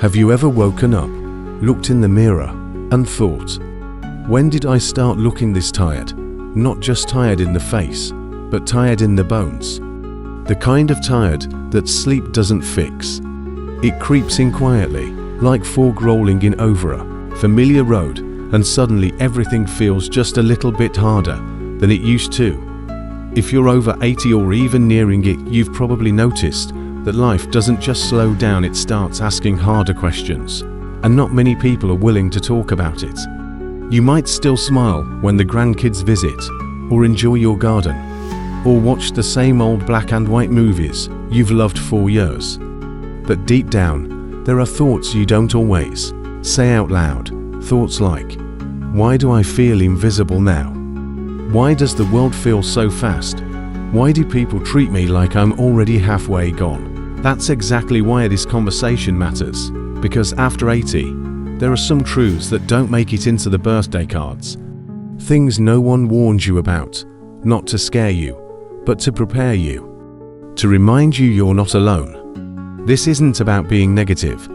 Have you ever woken up, looked in the mirror, and thought, when did I start looking this tired? Not just tired in the face, but tired in the bones. The kind of tired that sleep doesn't fix. It creeps in quietly, like fog rolling in over a familiar road, and suddenly everything feels just a little bit harder than it used to. If you're over 80 or even nearing it, you've probably noticed that life doesn't just slow down, it starts asking harder questions, and not many people are willing to talk about it. You might still smile when the grandkids visit, or enjoy your garden, or watch the same old black and white movies you've loved for years. But deep down, there are thoughts you don't always say out loud. Thoughts like, why do I feel invisible now? Why does the world feel so fast? Why do people treat me like I'm already halfway gone? That's exactly why this conversation matters, because after 80, there are some truths that don't make it into the birthday cards. Things no one warned you about, not to scare you, but to prepare you, to remind you you're not alone. This isn't about being negative,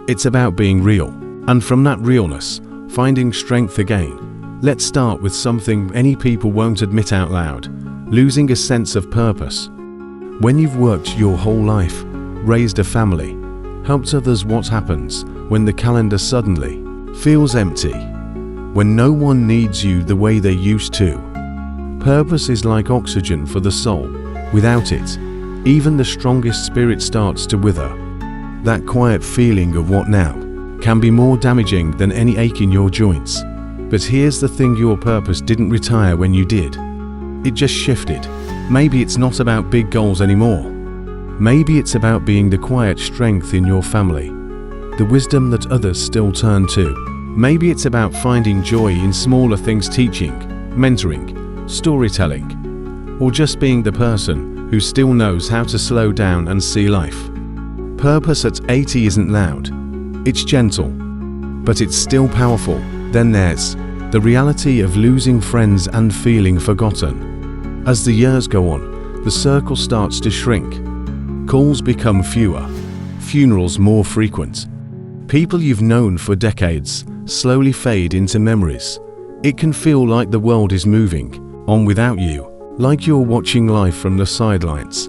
it's about being real, and from that realness, finding strength again. Let's start with something many people won't admit out loud: losing a sense of purpose. When you've worked your whole life, raised a family, helped others, what happens when the calendar suddenly feels empty? When no one needs you the way they used to? Purpose is like oxygen for the soul. Without it, even the strongest spirit starts to wither. That quiet feeling of what now can be more damaging than any ache in your joints. But here's the thing, your purpose didn't retire when you did. It just shifted. Maybe it's not about big goals anymore. Maybe it's about being the quiet strength in your family, the wisdom that others still turn to. Maybe it's about finding joy in smaller things, teaching, mentoring, storytelling, or just being the person who still knows how to slow down and see life. Purpose at 80 isn't loud, it's gentle, but it's still powerful. Then there's the reality of losing friends and feeling forgotten. As the years go on, the circle starts to shrink. Calls become fewer, funerals more frequent. People you've known for decades slowly fade into memories. It can feel like the world is moving on without you, like you're watching life from the sidelines.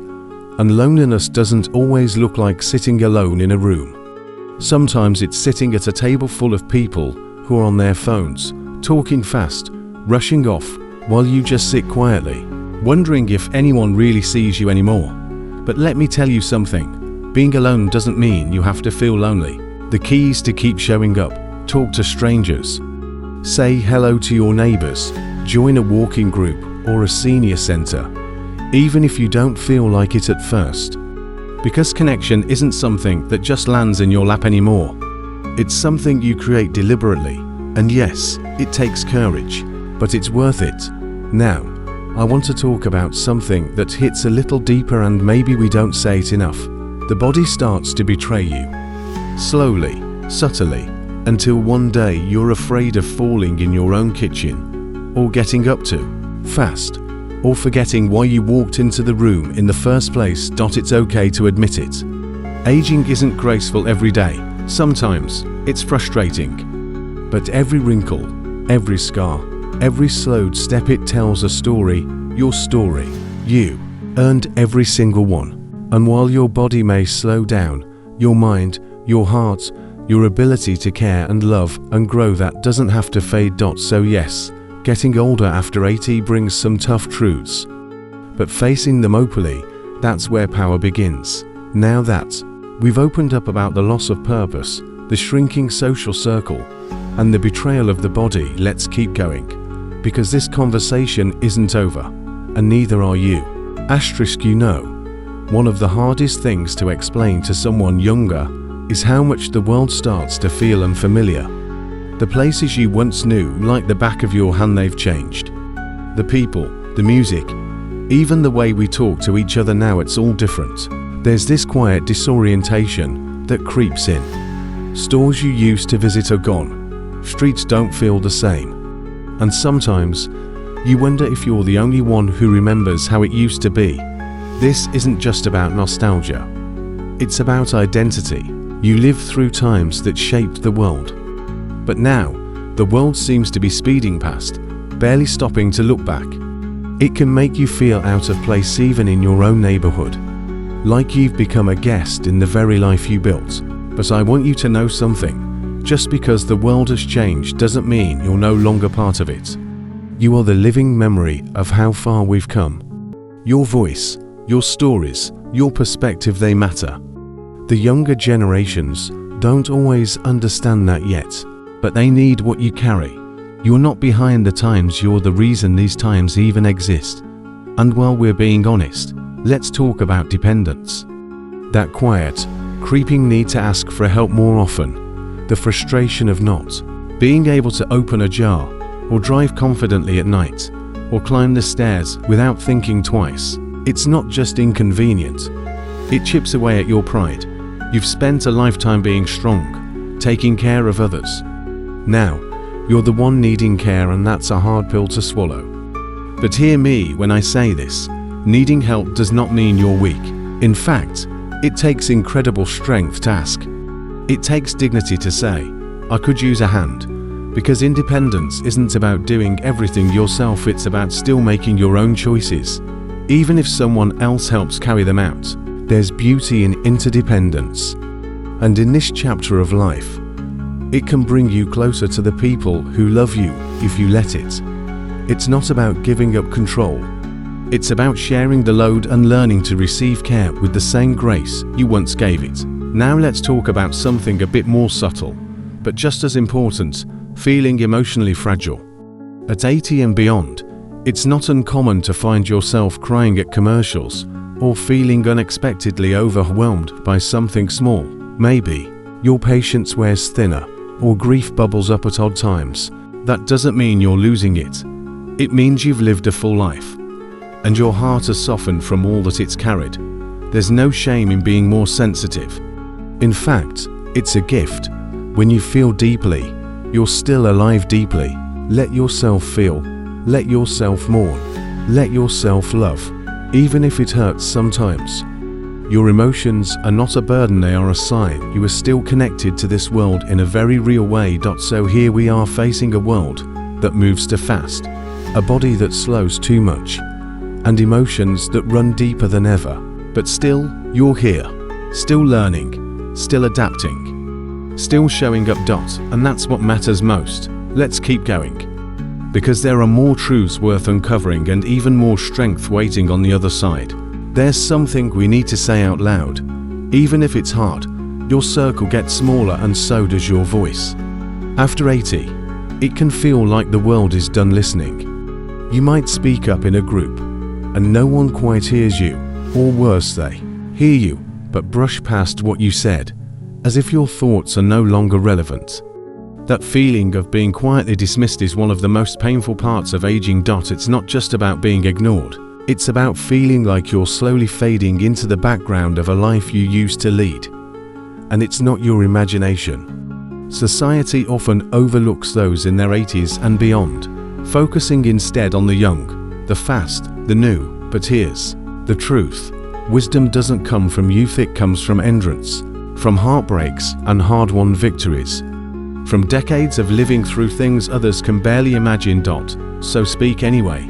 And loneliness doesn't always look like sitting alone in a room. Sometimes it's sitting at a table full of people who are on their phones, talking fast, rushing off, while you just sit quietly, wondering if anyone really sees you anymore. But let me tell you something, being alone doesn't mean you have to feel lonely. The key is to keep showing up, talk to strangers, say hello to your neighbors, join a walking group or a senior center, even if you don't feel like it at first. Because connection isn't something that just lands in your lap anymore. It's something you create deliberately, and yes, it takes courage, but it's worth it. Now, I want to talk about something that hits a little deeper, and maybe we don't say it enough. The body starts to betray you. Slowly, subtly, until one day you're afraid of falling in your own kitchen, or getting up too fast, or forgetting why you walked into the room in the first place. It's okay to admit it. Aging isn't graceful every day. Sometimes it's frustrating. But every wrinkle, every scar, every slowed step, it tells a story, your story. You earned every single one. And while your body may slow down, your mind, your heart, your ability to care and love and grow, that doesn't have to fade. So yes, getting older after 80 brings some tough truths. But facing them openly, that's where power begins. Now that we've opened up about the loss of purpose, the shrinking social circle, and the betrayal of the body, let's keep going. Because this conversation isn't over, and neither are you. You know, one of the hardest things to explain to someone younger is how much the world starts to feel unfamiliar. The places you once knew like the back of your hand, they've changed. The people, the music, even the way we talk to each other now, it's all different. There's this quiet disorientation that creeps in. Stores you used to visit are gone. Streets don't feel the same. And sometimes, you wonder if you're the only one who remembers how it used to be. This isn't just about nostalgia. It's about identity. You lived through times that shaped the world. But now, the world seems to be speeding past, barely stopping to look back. It can make you feel out of place even in your own neighborhood, like you've become a guest in the very life you built. But I want you to know something. Just because the world has changed doesn't mean you're no longer part of it. You are the living memory of how far we've come. Your voice, your stories, your perspective, they matter. The younger generations don't always understand that yet, but they need what you carry. You're not behind the times, you're the reason these times even exist. And while we're being honest, let's talk about dependence. That quiet, creeping need to ask for help more often. The frustration of not being able to open a jar, or drive confidently at night, or climb the stairs without thinking twice. It's not just inconvenient. It chips away at your pride. You've spent a lifetime being strong, taking care of others. Now, you're the one needing care, and that's a hard pill to swallow. But hear me when I say this. Needing help does not mean you're weak. In fact, it takes incredible strength to ask. It takes dignity to say, I could use a hand. Because independence isn't about doing everything yourself, it's about still making your own choices. Even if someone else helps carry them out, there's beauty in interdependence. And in this chapter of life, it can bring you closer to the people who love you if you let it. It's not about giving up control. It's about sharing the load and learning to receive care with the same grace you once gave it. Now let's talk about something a bit more subtle, but just as important: feeling emotionally fragile. At 80 and beyond, it's not uncommon to find yourself crying at commercials or feeling unexpectedly overwhelmed by something small. Maybe your patience wears thinner or grief bubbles up at odd times. That doesn't mean you're losing it. It means you've lived a full life, and your heart has softened from all that it's carried. There's no shame in being more sensitive. In fact, it's a gift. When you feel deeply, you're still alive deeply. Let yourself feel. Let yourself mourn. Let yourself love, even if it hurts sometimes. Your emotions are not a burden, they are a sign you are still connected to this world in a very real way. So here we are facing a world that moves too fast, a body that slows too much, and emotions that run deeper than ever. But still, you're here, still learning, still adapting, still showing up. And that's what matters most. Let's keep going, because there are more truths worth uncovering and even more strength waiting on the other side. There's something we need to say out loud. Even if it's hard, your circle gets smaller and so does your voice. After 80, it can feel like the world is done listening. You might speak up in a group, and no one quite hears you, or worse, they hear you, but brush past what you said, as if your thoughts are no longer relevant. That feeling of being quietly dismissed is one of the most painful parts of aging. It's not just about being ignored. It's about feeling like you're slowly fading into the background of a life you used to lead. And it's not your imagination. Society often overlooks those in their 80s and beyond, focusing instead on the young, the fast, the new. But here's the truth. Wisdom doesn't come from youth, it comes from endurance, from heartbreaks and hard-won victories, from decades of living through things others can barely imagine. So speak anyway.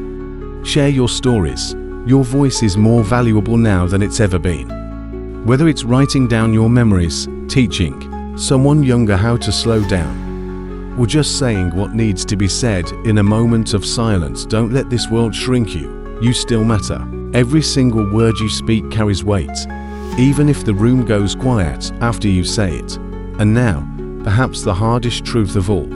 Share your stories. Your voice is more valuable now than it's ever been. Whether it's writing down your memories, teaching someone younger how to slow down, or just saying what needs to be said in a moment of silence, don't let this world shrink you. You still matter. Every single word you speak carries weight, even if the room goes quiet after you say it. And now, perhaps the hardest truth of all,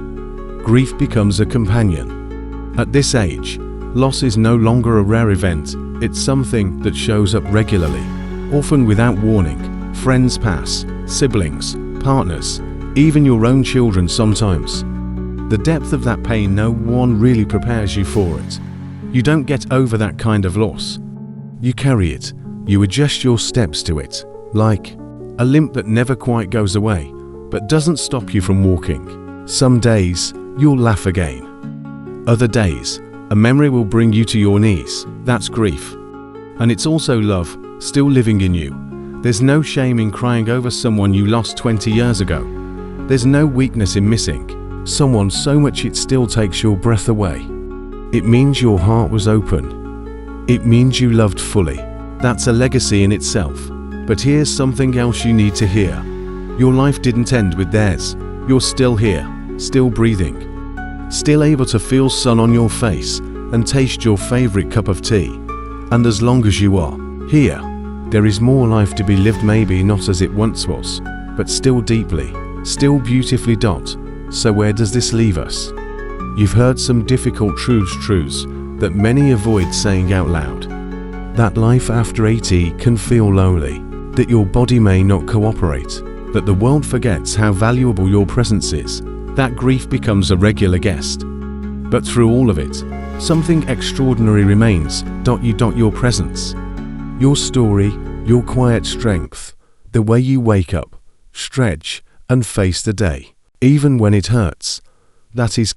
grief becomes a companion. At this age, loss is no longer a rare event, it's something that shows up regularly, often without warning. Friends pass, siblings, partners, even your own children sometimes. The depth of that pain, no one really prepares you for it. You don't get over that kind of loss. You carry it, you adjust your steps to it, like a limp that never quite goes away, but doesn't stop you from walking. Some days, you'll laugh again. Other days, a memory will bring you to your knees. That's grief. And it's also love, still living in you, There's no shame in crying over someone you lost 20 years ago. There's no weakness in missing someone so much it still takes your breath away. It means your heart was open. It means you loved fully. That's a legacy in itself. But here's something else you need to hear. Your life didn't end with theirs. You're still here, still breathing, still able to feel sun on your face and taste your favorite cup of tea. And as long as you are here, there is more life to be lived, maybe not as it once was, but still deeply, still beautifully. So where does this leave us? You've heard some difficult truths that many avoid saying out loud. That life after 80 can feel lonely, that your body may not cooperate, that the world forgets how valuable your presence is, that grief becomes a regular guest. But through all of it, something extraordinary remains. Your presence. Your story, your quiet strength, the way you wake up, stretch, and face the day, even when it hurts. That is